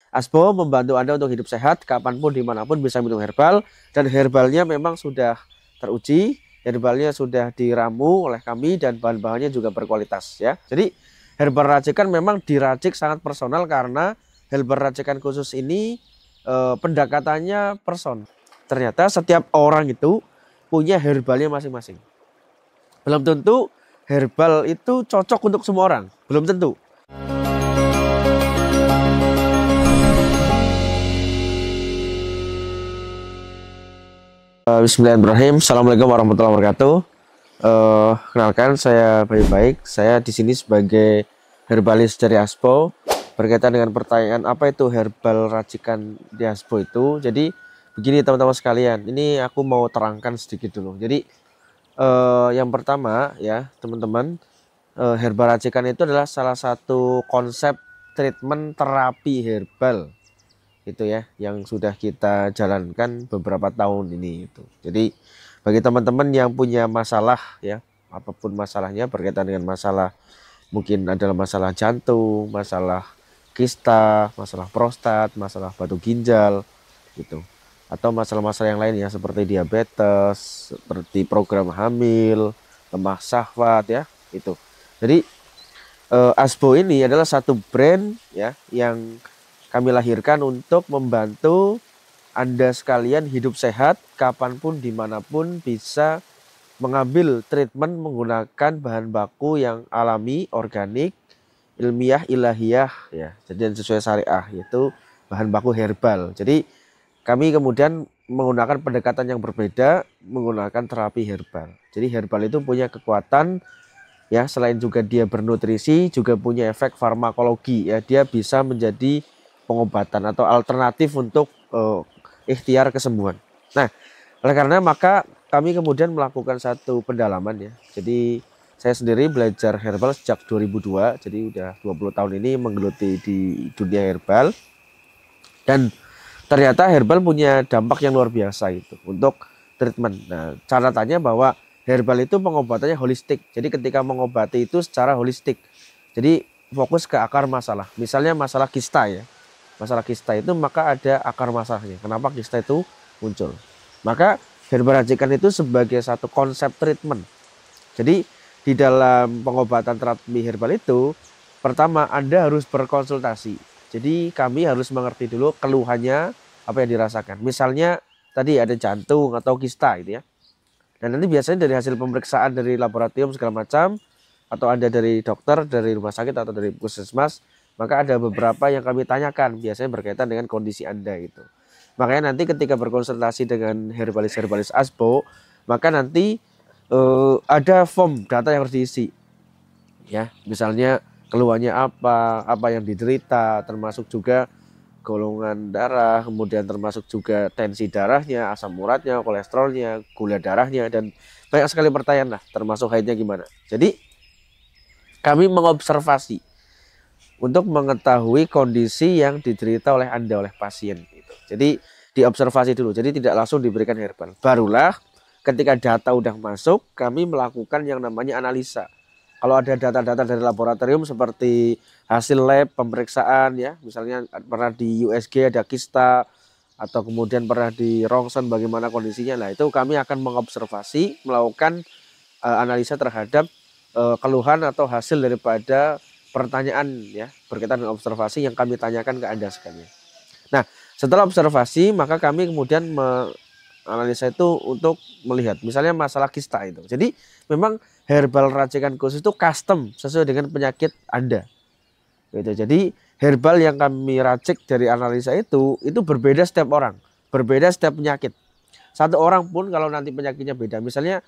Aspo membantu Anda untuk hidup sehat, kapanpun, dimanapun bisa minum herbal. Dan herbalnya memang sudah teruji, herbalnya sudah diramu oleh kami, dan bahan-bahannya juga berkualitas ya. Jadi herbal racikan memang diracik sangat personal, karena herbal racikan khusus ini pendekatannya person. Ternyata setiap orang itu punya herbalnya masing-masing. Belum tentu herbal itu cocok untuk semua orang, belum tentu. Bismillahirrahmanirrahim. Assalamualaikum warahmatullahi wabarakatuh. Kenalkan, saya Baik. Saya di sini sebagai herbalis dari Aspo. Berkaitan dengan pertanyaan apa itu herbal racikan di Aspo itu. Jadi begini teman-teman sekalian, ini aku mau terangkan sedikit dulu. Jadi yang pertama ya teman-teman, herbal racikan itu adalah salah satu konsep treatment terapi herbal itu ya, yang sudah kita jalankan beberapa tahun ini itu. Jadi bagi teman-teman yang punya masalah ya, apapun masalahnya berkaitan dengan masalah, mungkin adalah masalah jantung, masalah kista, masalah prostat, masalah batu ginjal gitu, atau masalah-masalah yang lain ya, seperti diabetes, seperti program hamil, lemah syahwat ya itu. Jadi Asbo ini adalah satu brand ya yang kami lahirkan untuk membantu Anda sekalian hidup sehat, kapanpun, dimanapun bisa mengambil treatment menggunakan bahan baku yang alami, organik, ilmiah, ilahiyah ya, jadi sesuai syariah, yaitu bahan baku herbal. Jadi kami kemudian menggunakan pendekatan yang berbeda, menggunakan terapi herbal. Jadi herbal itu punya kekuatan ya, selain juga dia bernutrisi, juga punya efek farmakologi ya, dia bisa menjadi pengobatan atau alternatif untuk ikhtiar kesembuhan. Nah, oleh karena maka kami kemudian melakukan satu pendalaman ya. Jadi saya sendiri belajar herbal sejak 2002, jadi udah 20 tahun ini menggeluti di dunia herbal. Dan ternyata herbal punya dampak yang luar biasa itu untuk treatment. Nah, catatannya bahwa herbal itu pengobatannya holistik. Jadi ketika mengobati itu secara holistik. Jadi fokus ke akar masalah. Misalnya masalah kista ya. Masalah kista itu maka ada akar masalahnya. Kenapa kista itu muncul? Maka herbal racikan itu sebagai satu konsep treatment. Jadi di dalam pengobatan terapi herbal itu, pertama Anda harus berkonsultasi. Jadi kami harus mengerti dulu keluhannya apa yang dirasakan. Misalnya tadi ada jantung atau kista gitu ya. Dan nanti biasanya dari hasil pemeriksaan dari laboratorium segala macam, atau ada dari dokter, dari rumah sakit atau dari puskesmas, maka ada beberapa yang kami tanyakan, biasanya berkaitan dengan kondisi Anda itu. Makanya nanti ketika berkonsultasi dengan herbalis Aspo, maka nanti ada form data yang harus diisi. Ya, misalnya keluhannya apa yang diderita, termasuk juga golongan darah, kemudian termasuk juga tensi darahnya, asam uratnya, kolesterolnya, gula darahnya, dan banyak sekali pertanyaan lah, termasuk haidnya gimana. Jadi kami mengobservasi untuk mengetahui kondisi yang diderita oleh Anda, oleh pasien gitu. Jadi diobservasi dulu, jadi tidak langsung diberikan herbal. Barulah ketika data udah masuk, kami melakukan yang namanya analisa. Kalau ada data-data dari laboratorium seperti hasil lab, pemeriksaan ya, misalnya pernah di USG ada kista, atau kemudian pernah di rongsen bagaimana kondisinya, nah itu kami akan mengobservasi, melakukan analisa terhadap keluhan atau hasil daripada pertanyaan ya, berkaitan dengan observasi yang kami tanyakan ke Anda sekalian. Nah, setelah observasi maka kami kemudian analisa itu untuk melihat misalnya masalah kista itu. Jadi memang herbal racikan khusus itu custom sesuai dengan penyakit Anda. Gitu. Jadi herbal yang kami racik dari analisa itu berbeda setiap orang, berbeda setiap penyakit. Satu orang pun kalau nanti penyakitnya beda, misalnya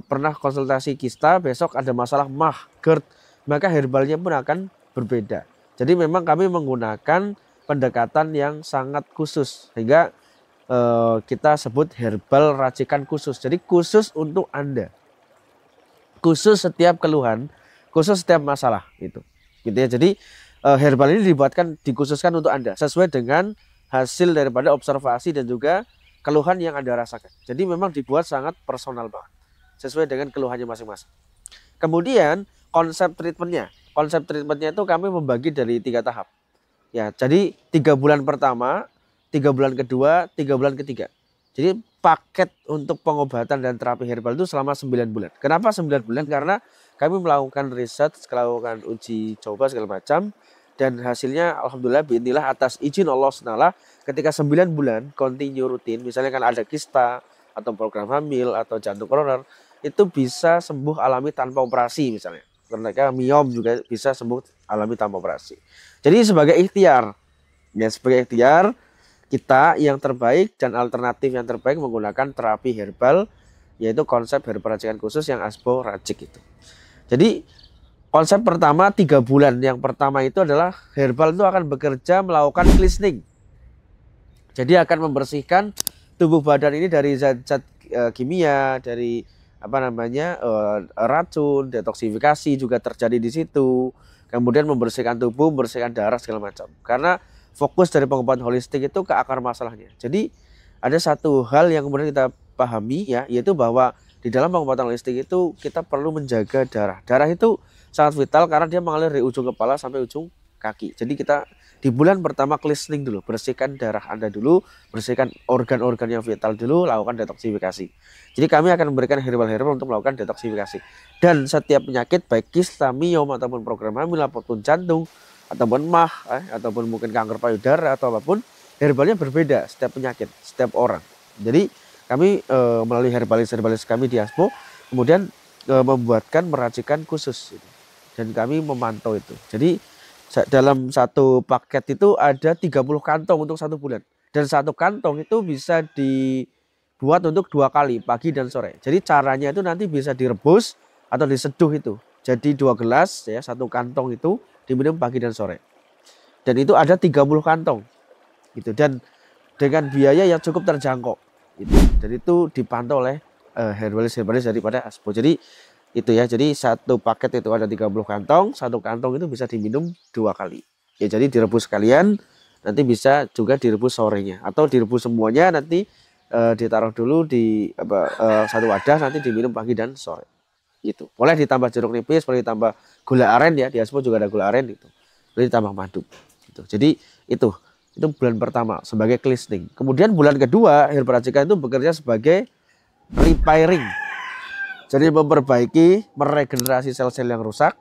pernah konsultasi kista, besok ada masalah mah, GERD, maka herbalnya pun akan berbeda. Jadi memang kami menggunakan pendekatan yang sangat khusus sehingga kita sebut herbal racikan khusus. Jadi khusus untuk Anda, khusus setiap keluhan, khusus setiap masalah gitu ya. Jadi herbal ini dikhususkan untuk Anda sesuai dengan hasil daripada observasi dan juga keluhan yang Anda rasakan. Jadi memang dibuat sangat personal banget sesuai dengan keluhannya masing-masing. Kemudian konsep treatmentnya itu kami membagi dari 3 tahap. Ya, jadi 3 bulan pertama, 3 bulan kedua, 3 bulan ketiga. Jadi paket untuk pengobatan dan terapi herbal itu selama 9 bulan. Kenapa 9 bulan? Karena kami melakukan riset, melakukan uji coba segala macam, dan hasilnya alhamdulillah biidznillah atas izin Allah SWT, ketika 9 bulan continue rutin, misalnya kan ada kista atau program hamil atau jantung koroner, itu bisa sembuh alami tanpa operasi misalnya. Mereka miom juga bisa sembuh alami tanpa operasi. Jadi sebagai ikhtiar, ya sebagai ikhtiar kita yang terbaik dan alternatif yang terbaik menggunakan terapi herbal, yaitu konsep herbal racikan khusus yang Aspo racik itu. Jadi konsep pertama 3 bulan yang pertama itu adalah herbal itu akan bekerja melakukan cleansing. Jadi akan membersihkan tubuh badan ini dari zat-zat kimia, dari racun, detoksifikasi juga terjadi di situ. Kemudian membersihkan tubuh, membersihkan darah segala macam. Karena fokus dari pengobatan holistik itu ke akar masalahnya. Jadi ada satu hal yang kemudian kita pahami ya, yaitu bahwa di dalam pengobatan holistik itu kita perlu menjaga darah. Darah itu sangat vital karena dia mengalir dari ujung kepala sampai ujung kaki. Jadi kita di bulan pertama cleansing dulu, bersihkan darah Anda dulu, bersihkan organ-organ yang vital dulu, lakukan detoksifikasi. Jadi kami akan memberikan herbal-herbal untuk melakukan detoksifikasi. Dan setiap penyakit baik kista, miom ataupun program hamil ataupun jantung ataupun mah ataupun mungkin kanker payudara atau apapun, herbalnya berbeda setiap penyakit, setiap orang. Jadi kami melalui herbalis kami di Aspo kemudian membuatkan meracikan khusus dan kami memantau itu. Jadi dalam satu paket itu ada 30 kantong untuk 1 bulan. Dan 1 kantong itu bisa dibuat untuk 2 kali, pagi dan sore. Jadi caranya itu nanti bisa direbus atau diseduh itu. Jadi 2 gelas ya, 1 kantong itu diminum pagi dan sore. Dan itu ada 30 kantong. Gitu. Dan dengan biaya yang cukup terjangkau. Gitu. Dan itu dipantau oleh herbalis daripada Aspo. Jadi itu ya, jadi 1 paket itu ada 30 kantong, 1 kantong itu bisa diminum 2 kali. Ya jadi direbus sekalian, nanti bisa juga direbus sorenya atau direbus semuanya nanti ditaruh dulu di satu wadah nanti diminum pagi dan sore. Itu. Boleh ditambah jeruk nipis, boleh ditambah gula aren ya, di Aspo juga ada gula aren itu. Boleh ditambah madu. Gitu. Jadi itu bulan pertama sebagai cleansing. Kemudian bulan kedua herbal racikan itu bekerja sebagai repairing. Jadi memperbaiki, meregenerasi sel-sel yang rusak.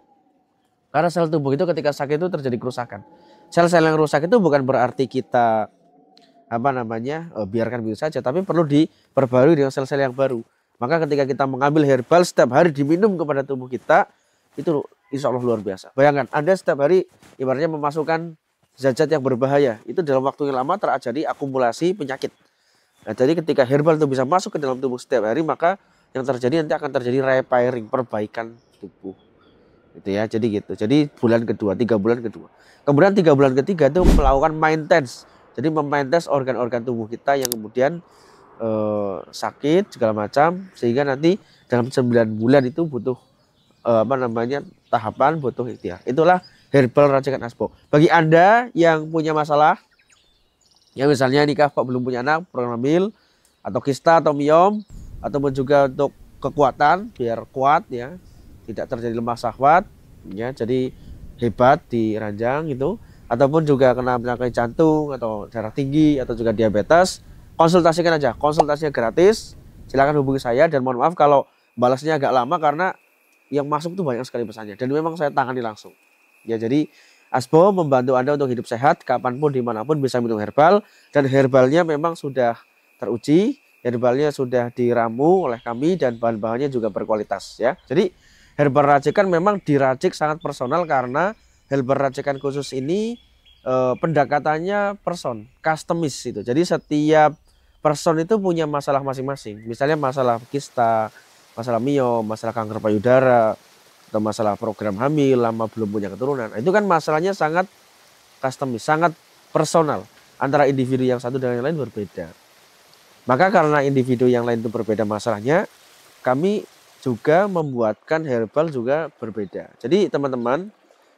Karena sel tubuh itu ketika sakit itu terjadi kerusakan. Sel-sel yang rusak itu bukan berarti kita biarkan begitu saja, tapi perlu diperbarui dengan sel-sel yang baru. Maka ketika kita mengambil herbal setiap hari diminum kepada tubuh kita, itu insya Allah luar biasa. Bayangkan Anda setiap hari ibaratnya memasukkan zat-zat yang berbahaya, itu dalam waktu yang lama terjadi akumulasi penyakit. Nah, jadi ketika herbal itu bisa masuk ke dalam tubuh setiap hari, maka yang terjadi nanti akan terjadi repairing, perbaikan tubuh. Gitu ya, jadi gitu. Jadi bulan kedua, 3 bulan kedua. Kemudian 3 bulan ketiga itu melakukan maintenance. Jadi memaintain organ-organ tubuh kita yang kemudian sakit segala macam, sehingga nanti dalam 9 bulan itu butuh tahapan, butuh ikhtiar. Itulah herbal racikan Aspo. Bagi Anda yang punya masalah, ya misalnya nikah kok belum punya anak, program hamil atau kista atau miom, ataupun juga untuk kekuatan biar kuat ya, tidak terjadi lemah syahwat ya, jadi hebat di ranjang itu, ataupun juga kena penyakit jantung atau darah tinggi atau juga diabetes, konsultasikan aja, konsultasinya gratis. Silakan hubungi saya dan mohon maaf kalau balasnya agak lama karena yang masuk tuh banyak sekali pesannya dan memang saya tangani langsung. Ya jadi Aspo membantu Anda untuk hidup sehat kapanpun dimanapun bisa minum herbal, dan herbalnya memang sudah teruji. Herbalnya sudah diramu oleh kami dan bahan-bahannya juga berkualitas ya. Jadi herbal racikan memang diracik sangat personal karena herbal racikan khusus ini pendekatannya customis itu. Jadi setiap person itu punya masalah masing-masing. Misalnya masalah kista, masalah miom, masalah kanker payudara, atau masalah program hamil, lama belum punya keturunan. Nah, itu kan masalahnya sangat customis, sangat personal. Antara individu yang satu dengan yang lain berbeda. Maka karena individu yang lain itu berbeda masalahnya, kami juga membuatkan herbal juga berbeda. Jadi teman-teman,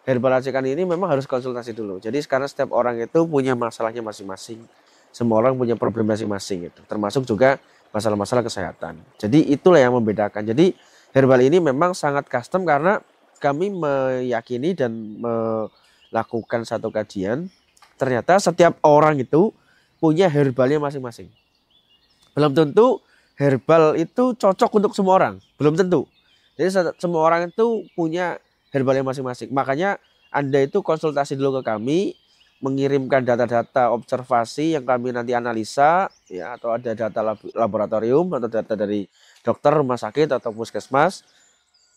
herbal racikan ini memang harus konsultasi dulu. Jadi sekarang setiap orang itu punya masalahnya masing-masing. Semua orang punya problem masing-masing itu, termasuk juga masalah-masalah kesehatan. Jadi itulah yang membedakan. Jadi herbal ini memang sangat custom karena kami meyakini dan melakukan satu kajian ternyata setiap orang itu punya herbalnya masing-masing. Belum tentu herbal itu cocok untuk semua orang, belum tentu. Jadi semua orang itu punya herbalnya masing-masing. Makanya Anda itu konsultasi dulu ke kami, mengirimkan data-data observasi yang kami nanti analisa, ya, atau ada data laboratorium atau data dari dokter, rumah sakit atau puskesmas,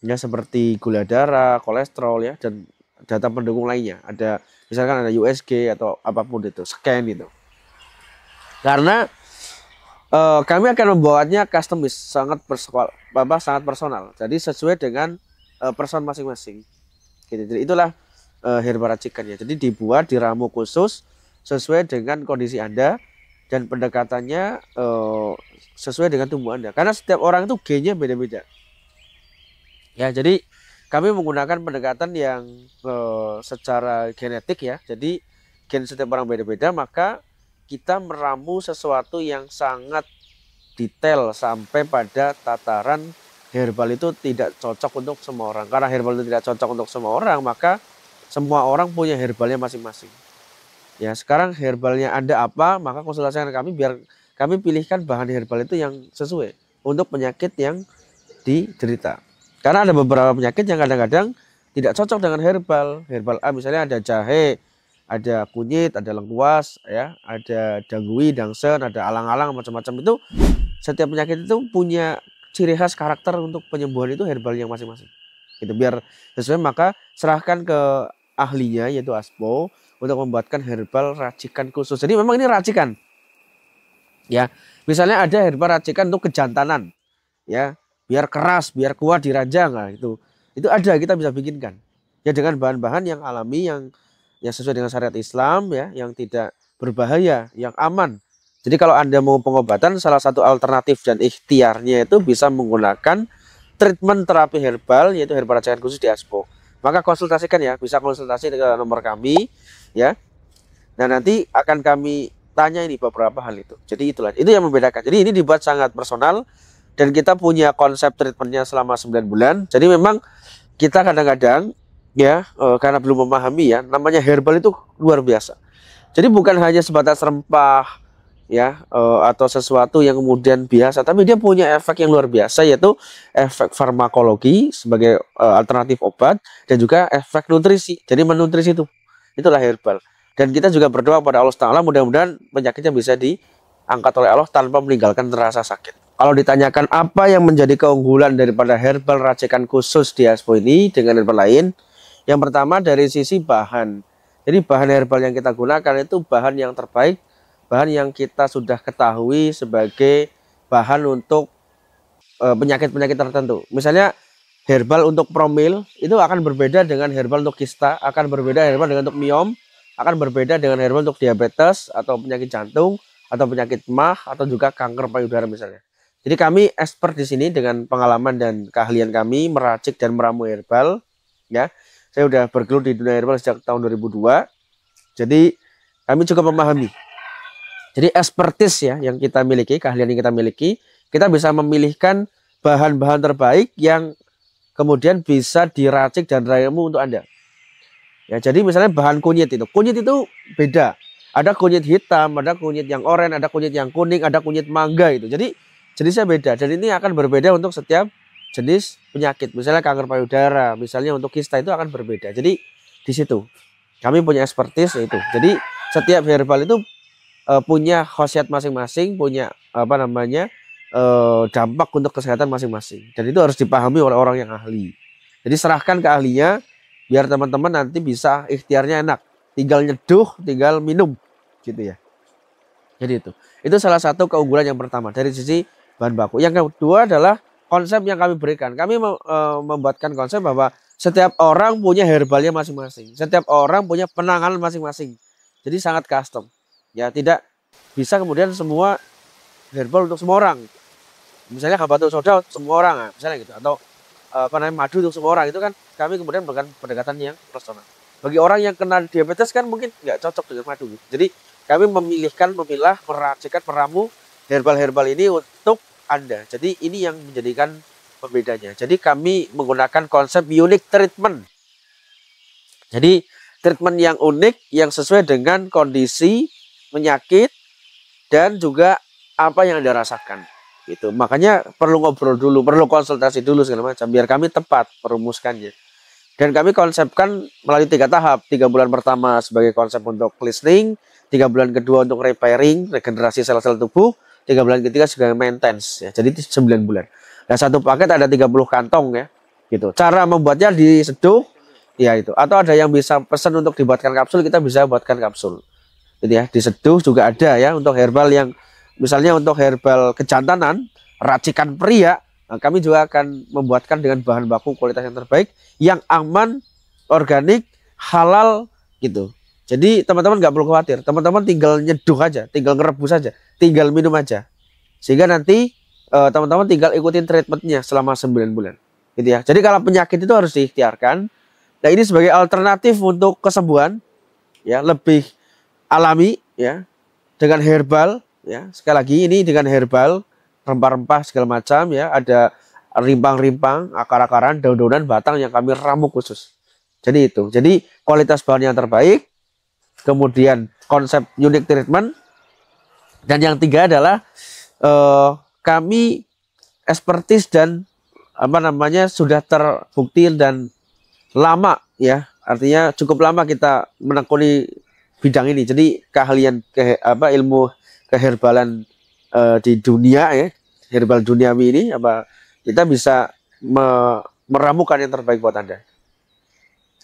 ya, seperti gula darah, kolesterol, ya, dan data pendukung lainnya. Ada misalkan ada USG atau apapun itu, scan itu. Karena kami akan membuatnya customis, sangat personal. Jadi sesuai dengan person masing-masing. Gitu. Jadi itulah herbal racikannya. Jadi dibuat di ramu khusus sesuai dengan kondisi Anda dan pendekatannya sesuai dengan tubuh Anda. Karena setiap orang itu gennya beda-beda. Ya, jadi kami menggunakan pendekatan yang secara genetik, ya. Jadi gen setiap orang beda-beda, maka kita meramu sesuatu yang sangat detail sampai pada tataran herbal itu tidak cocok untuk semua orang. Karena herbal itu tidak cocok untuk semua orang, maka semua orang punya herbalnya masing-masing. Ya, sekarang herbalnya Anda apa, maka konsultasikan kami biar kami pilihkan bahan herbal itu yang sesuai untuk penyakit yang diderita. Karena ada beberapa penyakit yang kadang-kadang tidak cocok dengan herbal. Herbal A misalnya ada jahe, ada kunyit, ada lengkuas, ya, ada dagui, dangsen, ada alang-alang, macam-macam. Itu setiap penyakit itu punya ciri khas karakter untuk penyembuhan itu herbal yang masing-masing. Itu biar sesuai, maka serahkan ke ahlinya yaitu Aspo untuk membuatkan herbal racikan khusus. Jadi memang ini racikan. Ya, misalnya ada herbal racikan untuk kejantanan, ya, biar keras, biar kuat diranjang, nah, itu ada, kita bisa bikinkan. Ya, dengan bahan-bahan yang alami, yang sesuai dengan syariat Islam, ya, yang tidak berbahaya, yang aman. Jadi kalau Anda mau pengobatan, salah satu alternatif dan ikhtiarnya itu bisa menggunakan treatment terapi herbal, yaitu herbal racikan khusus di Aspo. Maka konsultasikan, ya, bisa konsultasi ke nomor kami, ya. Nah, nanti akan kami tanya ini beberapa hal itu. Jadi itulah, itu yang membedakan. Jadi ini dibuat sangat personal dan kita punya konsep treatmentnya selama 9 bulan. Jadi memang kita kadang-kadang, ya, karena belum memahami, ya, namanya herbal itu luar biasa. Jadi bukan hanya sebatas rempah, ya, atau sesuatu yang kemudian biasa, tapi dia punya efek yang luar biasa, yaitu efek farmakologi sebagai alternatif obat dan juga efek nutrisi. Jadi menutrisi itulah herbal. Dan kita juga berdoa pada Allah Ta'ala mudah-mudahan penyakitnya bisa diangkat oleh Allah tanpa meninggalkan rasa sakit. Kalau ditanyakan apa yang menjadi keunggulan daripada herbal racikan khusus di Aspo ini dengan herbal lain, yang pertama dari sisi bahan. Jadi bahan herbal yang kita gunakan itu bahan yang terbaik, bahan yang kita sudah ketahui sebagai bahan untuk penyakit-penyakit tertentu. Misalnya herbal untuk promil itu akan berbeda dengan herbal untuk kista, akan berbeda herbal dengan untuk miom, akan berbeda dengan herbal untuk diabetes atau penyakit jantung atau penyakit mah atau juga kanker payudara misalnya. Jadi kami expert di sini dengan pengalaman dan keahlian kami meracik dan meramu herbal, ya. Saya sudah bergelut di dunia herbal sejak tahun 2002. Jadi kami cukup memahami. Jadi expertise, ya, yang kita miliki, keahlian yang kita miliki, kita bisa memilihkan bahan-bahan terbaik yang kemudian bisa diracik dan ramu untuk Anda. Ya, jadi misalnya bahan kunyit itu beda. Ada kunyit hitam, ada kunyit yang oranye, ada kunyit yang kuning, ada kunyit mangga itu. Jadi jenisnya beda. Dan ini akan berbeda untuk setiap jenis penyakit. Misalnya kanker payudara, misalnya untuk kista itu akan berbeda. Jadi di situ kami punya expertise itu. Jadi setiap herbal itu punya khasiat masing-masing, punya dampak untuk kesehatan masing-masing. Dan itu harus dipahami oleh orang yang ahli. Jadi serahkan ke ahlinya biar teman-teman nanti bisa ikhtiarnya enak, tinggal nyeduh, tinggal minum, gitu ya. Jadi itu salah satu keunggulan yang pertama dari sisi bahan baku. Yang kedua adalah konsep yang kami berikan. Kami membuatkan konsep bahwa setiap orang punya herbalnya masing-masing, setiap orang punya penanganan masing-masing. Jadi sangat custom, ya, tidak bisa kemudian semua herbal untuk semua orang. Misalnya habatus soda semua orang, misalnya gitu, atau madu untuk semua orang, itu kan kami kemudian memberikan pendekatan yang personal. Bagi orang yang kena diabetes kan mungkin nggak cocok dengan madu. Jadi kami memilah, meracikan, meramu herbal-herbal ini untuk Anda. Jadi ini yang menjadikan pembedanya. Jadi kami menggunakan konsep unique treatment. Jadi treatment yang unik yang sesuai dengan kondisi penyakit dan juga apa yang Anda rasakan. Gitu. Makanya perlu ngobrol dulu, perlu konsultasi dulu segala macam biar kami tepat merumuskannya. Dan kami konsepkan melalui 3 tahap. 3 bulan pertama sebagai konsep untuk cleansing, 3 bulan kedua untuk repairing, regenerasi sel-sel tubuh, 3 bulan ketiga sebagai maintenance ya. Jadi 9 bulan. Nah, satu paket ada 30 kantong ya. Gitu. Cara membuatnya diseduh ya itu. Atau ada yang bisa pesan untuk dibuatkan kapsul, kita bisa buatkan kapsul. Gitu ya. Diseduh juga ada ya untuk herbal yang misalnya untuk herbal kejantanan, racikan pria. Nah, kami juga akan membuatkan dengan bahan baku kualitas yang terbaik, yang aman, organik, halal gitu. Jadi teman-teman nggak perlu khawatir. Teman-teman tinggal nyeduh aja, tinggal ngerebus aja, tinggal minum aja. Sehingga nanti teman-teman tinggal ikutin treatmentnya selama 9 bulan. Gitu ya. Jadi kalau penyakit itu harus diikhtiarkan. Nah, ini sebagai alternatif untuk kesembuhan, ya lebih alami, ya dengan herbal, ya sekali lagi ini dengan herbal. Rempah-rempah segala macam ya, ada rimpang-rimpang, akar-akaran, daun-daunan, batang yang kami ramu khusus. Jadi itu. Jadi kualitas bahan yang terbaik, kemudian konsep unique treatment, dan yang tiga adalah kami expertise dan sudah terbukti dan lama ya. Artinya cukup lama kita menekuni bidang ini. Jadi keahlian ilmu keherbalan di dunia ya, herbal duniawi ini kita bisa meramukan yang terbaik buat Anda.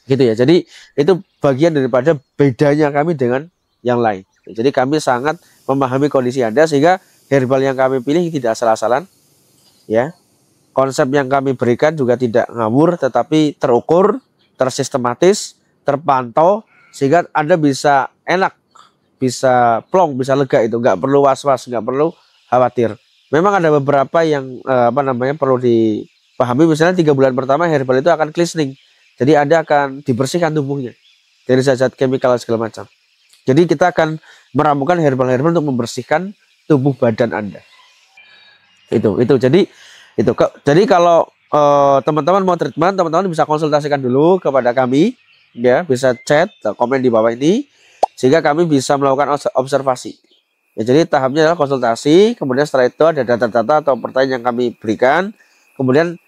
Gitu ya. Jadi itu bagian daripada bedanya kami dengan yang lain. Jadi kami sangat memahami kondisi Anda sehingga herbal yang kami pilih tidak asal-asalan ya. Konsep yang kami berikan juga tidak ngawur tetapi terukur, tersistematis, terpantau sehingga Anda bisa enak, bisa plong, bisa lega itu, nggak perlu was-was, nggak perlu khawatir. Memang ada beberapa yang perlu dipahami. Misalnya 3 bulan pertama herbal itu akan cleansing, jadi Anda akan dibersihkan tubuhnya dari zat-zat kimia segala macam. Jadi kita akan meramukan herbal-herbal untuk membersihkan tubuh badan Anda. Jadi kalau teman-teman mau treatment, teman-teman bisa konsultasikan dulu kepada kami, ya bisa chat, komen di bawah ini, sehingga kami bisa melakukan observasi. Ya, jadi tahapnya adalah konsultasi, kemudian setelah itu ada data-data atau pertanyaan yang kami berikan. Kemudian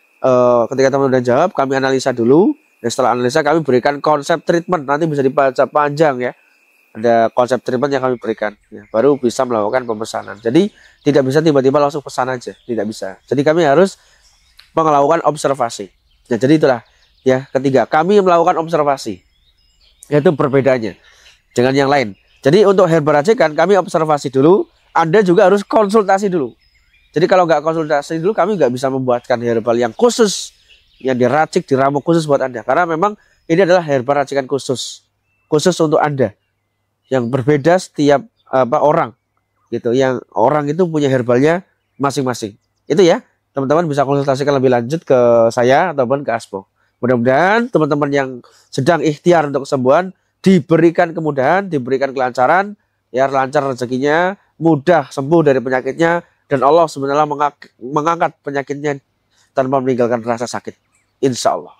ketika teman-teman sudah jawab, kami analisa dulu. Dan setelah analisa kami berikan konsep treatment, nanti bisa dibaca panjang ya. Ada konsep treatment yang kami berikan, ya, baru bisa melakukan pemesanan. Jadi tidak bisa tiba-tiba langsung pesan aja, tidak bisa. Jadi kami harus melakukan observasi. Nah, jadi itulah ya ketiga, kami melakukan observasi. Itu perbedaannya dengan yang lain. Jadi untuk herbal racikan kami observasi dulu, Anda juga harus konsultasi dulu. Jadi kalau nggak konsultasi dulu, kami nggak bisa membuatkan herbal yang khusus, yang diracik, diramu khusus buat Anda. Karena memang ini adalah herbal racikan khusus untuk Anda, yang berbeda setiap orang, gitu. Yang orang itu punya herbalnya masing-masing. Itu ya, teman-teman bisa konsultasikan lebih lanjut ke saya ataupun ke Aspo. Mudah-mudahan teman-teman yang sedang ikhtiar untuk kesembuhan diberikan kemudahan, diberikan kelancaran, ya lancar rezekinya, mudah sembuh dari penyakitnya, dan Allah sebenarnya mengangkat penyakitnya tanpa meninggalkan rasa sakit. Insya Allah.